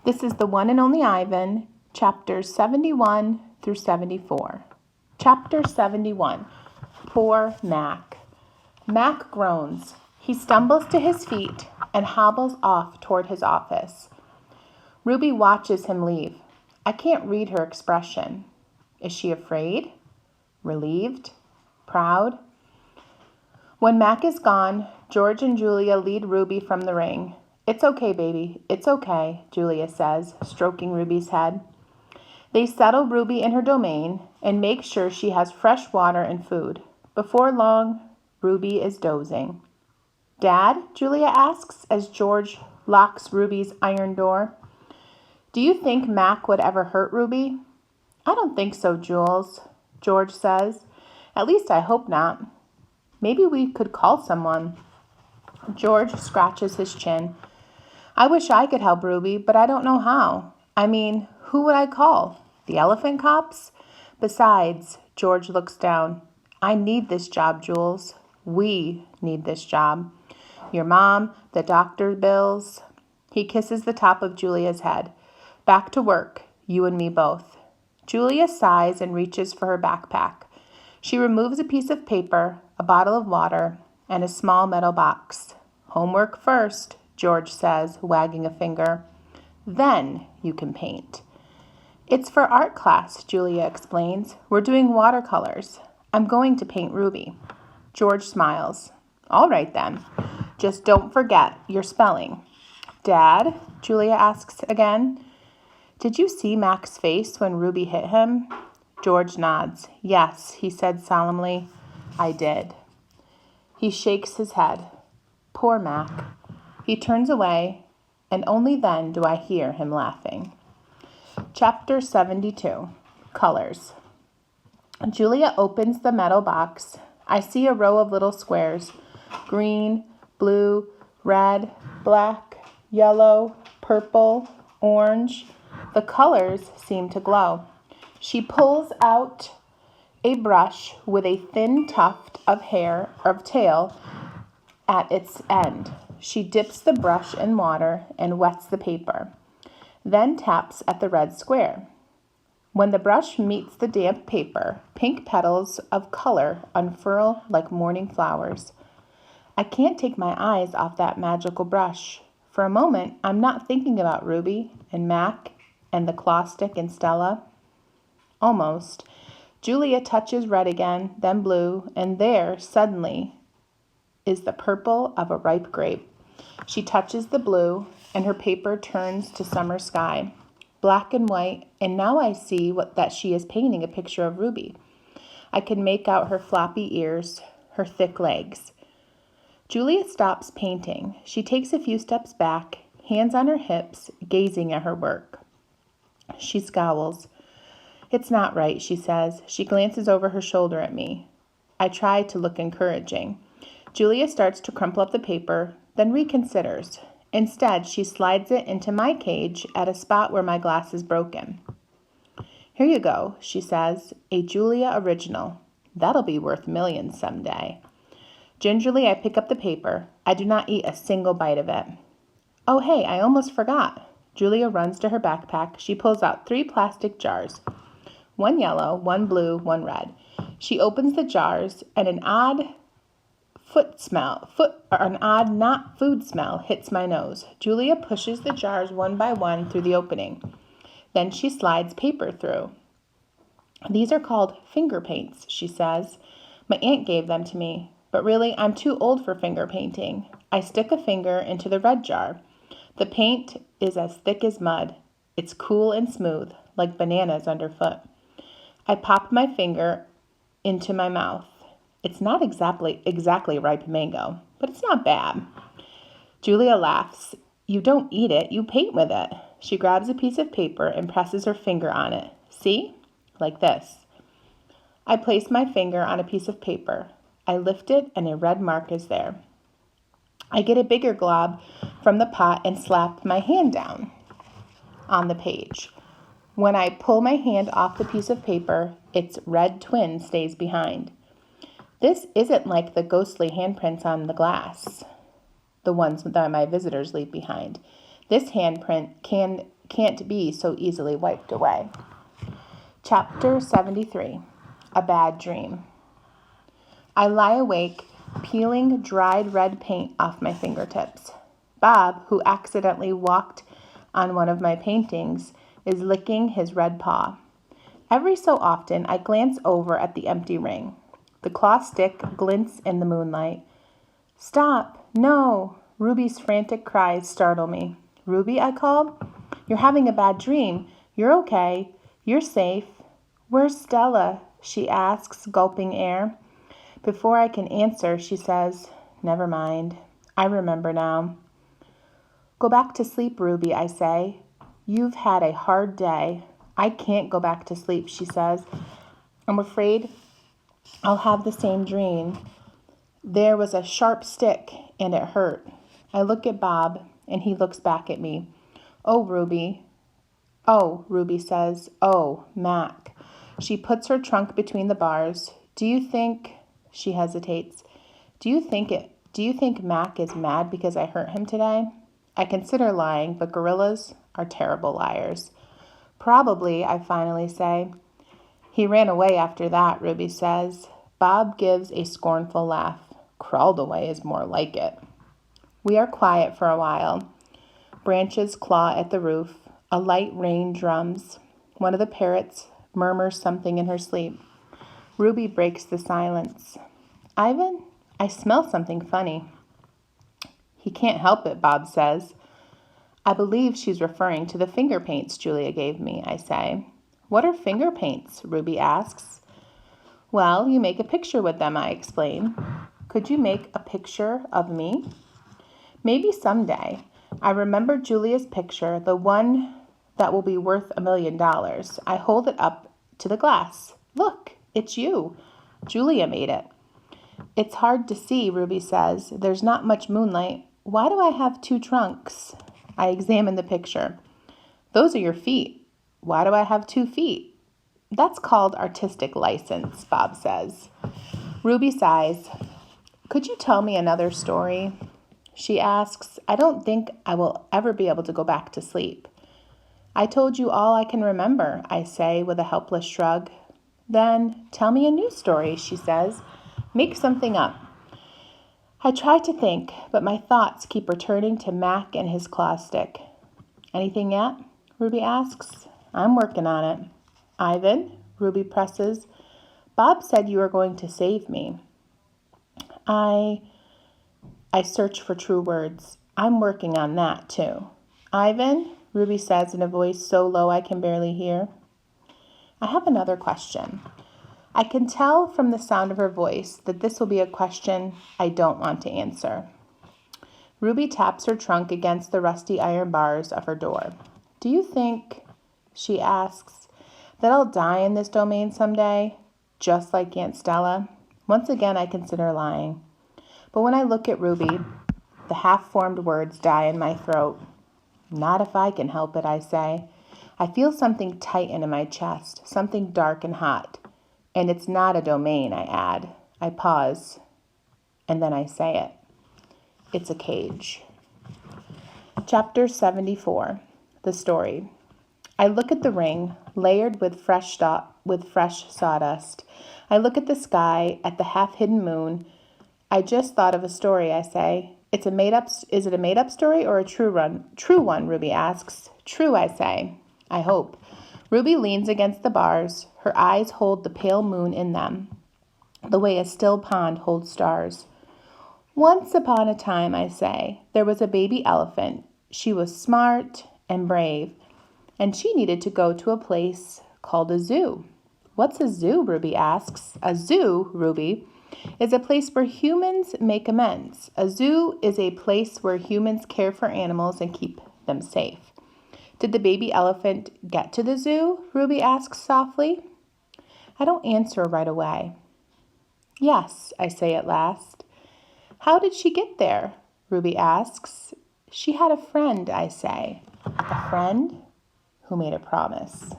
This is the one and only Ivan, chapters 71 through 74. Chapter 71, Poor Mac. Mac groans. He stumbles to his feet and hobbles off toward his office. Ruby watches him leave. I can't read her expression. Is she afraid? Relieved? Proud? When Mac is gone, George and Julia lead Ruby from the ring. "It's okay, baby. It's okay," Julia says, stroking Ruby's head. They settle Ruby in her domain and make sure she has fresh water and food. Before long, Ruby is dozing. "Dad?" Julia asks as George locks Ruby's iron door. "Do you think Mac would ever hurt Ruby?" "I don't think so, Jules," George says. "At least I hope not. Maybe we could call someone." George scratches his chin. "I wish I could help Ruby, but I don't know how. I mean, who would I call? The elephant cops? Besides," George looks down, "I need this job, Jules. We need this job. Your mom, the doctor bills." He kisses the top of Julia's head. "Back to work, you and me both." Julia sighs and reaches for her backpack. She removes a piece of paper, a bottle of water, and a small metal box. "Homework first," George says, wagging a finger. "Then you can paint." "It's for art class," Julia explains. "We're doing watercolors. I'm going to paint Ruby." George smiles. "All right then. Just don't forget your spelling." "Dad?" Julia asks again. "Did you see Mac's face when Ruby hit him?" George nods. "Yes," he said solemnly. "I did." He shakes his head. Poor Mac. He turns away, and only then do I hear him laughing. Chapter 72, Colors. Julia opens the metal box. I see a row of little squares. Green, blue, red, black, yellow, purple, orange. The colors seem to glow. She pulls out a brush with a thin tuft of tail at its end. She dips the brush in water and wets the paper, then taps at the red square. When the brush meets the damp paper, pink petals of color unfurl like morning flowers. I can't take my eyes off that magical brush. For a moment, I'm not thinking about Ruby and Mac and the claw stick and Stella. Almost. Julia touches red again, then blue, and there, suddenly, is the purple of a ripe grape. She touches the blue, and her paper turns to summer sky, black and white, and now I see that she is painting a picture of Ruby. I can make out her floppy ears, her thick legs. Julia stops painting. She takes a few steps back, hands on her hips, gazing at her work. She scowls. "It's not right," she says. She glances over her shoulder at me. I try to look encouraging. Julia starts to crumple up the paper, then reconsiders. Instead, she slides it into my cage at a spot where my glass is broken. "Here you go," she says, "a Julia original. That'll be worth millions someday." Gingerly, I pick up the paper. I do not eat a single bite of it. "Oh, hey, I almost forgot." Julia runs to her backpack. She pulls out 3 plastic jars. One yellow, one blue, one red. She opens the jars, and an odd not food smell hits my nose. Julia pushes the jars one by one through the opening. Then she slides paper through. "These are called finger paints," she says. "My aunt gave them to me, but really I'm too old for finger painting." I stick a finger into the red jar. The paint is as thick as mud. It's cool and smooth, like bananas underfoot. I pop my finger into my mouth. It's not exactly ripe mango, but it's not bad. Julia laughs. "You don't eat it, you paint with it." She grabs a piece of paper and presses her finger on it. "See? Like this." I place my finger on a piece of paper. I lift it and a red mark is there. I get a bigger glob from the pot and slap my hand down on the page. When I pull my hand off the piece of paper, its red twin stays behind. This isn't like the ghostly handprints on the glass, the ones that my visitors leave behind. This handprint can't be so easily wiped away. Chapter 73, A Bad Dream. I lie awake, peeling dried red paint off my fingertips. Bob, who accidentally walked on one of my paintings, is licking his red paw. Every so often, I glance over at the empty ring. The claw stick glints in the moonlight. "Stop! No!" Ruby's frantic cries startle me. "Ruby," I call. "You're having a bad dream. You're okay. You're safe." "Where's Stella?" she asks, gulping air. Before I can answer, she says, "Never mind. I remember now." "Go back to sleep, Ruby," I say. "You've had a hard day." "I can't go back to sleep," she says. "I'm afraid I'll have the same dream. There was a sharp stick, and it hurt." I look at Bob, and he looks back at me. "Oh, Ruby." "Oh," Ruby says. "Oh, Mac." She puts her trunk between the bars. "Do you think," she hesitates, Do you think Mac is mad because I hurt him today?" I consider lying, but gorillas are terrible liars. "Probably," I finally say. "He ran away after that," Ruby says. Bob gives a scornful laugh. "Crawled away is more like it." We are quiet for a while. Branches claw at the roof. A light rain drums. One of the parrots murmurs something in her sleep. Ruby breaks the silence. "Ivan, I smell something funny." "He can't help it," Bob says. "I believe she's referring to the finger paints Julia gave me," I say. "What are finger paints?" Ruby asks. "Well, you make a picture with them," I explain. "Could you make a picture of me?" "Maybe someday. I remember Julia's picture, the one that will be worth $1 million. I hold it up to the glass. Look, it's you. Julia made it." "It's hard to see," Ruby says. "There's not much moonlight. Why do I have 2 trunks?" I examine the picture. "Those are your feet. Why do I have 2 feet?" "That's called artistic license," Bob says. Ruby sighs. "Could you tell me another story?" She asks. "I don't think I will ever be able to go back to sleep." "I told you all I can remember," I say with a helpless shrug. "Then tell me a new story," she says. "Make something up." I try to think, but my thoughts keep returning to Mac and his claw stick. "Anything yet?" Ruby asks. "I'm working on it." "Ivan," Ruby presses. "Bob said you were going to save me." I search for true words. "I'm working on that, too." "Ivan," Ruby says in a voice so low I can barely hear. I have another question. I can tell from the sound of her voice that this will be a question I don't want to answer. Ruby taps her trunk against the rusty iron bars of her door. "Do you think," she asks, "that I'll die in this domain someday, just like Aunt Stella?" Once again, I consider lying. But when I look at Ruby, the half-formed words die in my throat. "Not if I can help it," I say. I feel something tighten in my chest, something dark and hot. "And it's not a domain," I add. I pause, and then I say it. It's a cage. Chapter 74, The Story. I look at the ring, layered with fresh sawdust. I look at the sky, at the half-hidden moon. "I just thought of a story," I say. Is it a made-up story or a true one? "True one," Ruby asks. "True," I say. "I hope." Ruby leans against the bars. Her eyes hold the pale moon in them, the way a still pond holds stars. "Once upon a time," I say, "there was a baby elephant. She was smart and brave, and she needed to go to a place called a zoo." "What's a zoo?" Ruby asks. "A zoo, Ruby, is a place where humans make amends. A zoo is a place where humans care for animals and keep them safe." "Did the baby elephant get to the zoo?" Ruby asks softly. I don't answer right away. "Yes," I say at last. "How did she get there?" Ruby asks. "She had a friend," I say. "A friend who made a promise."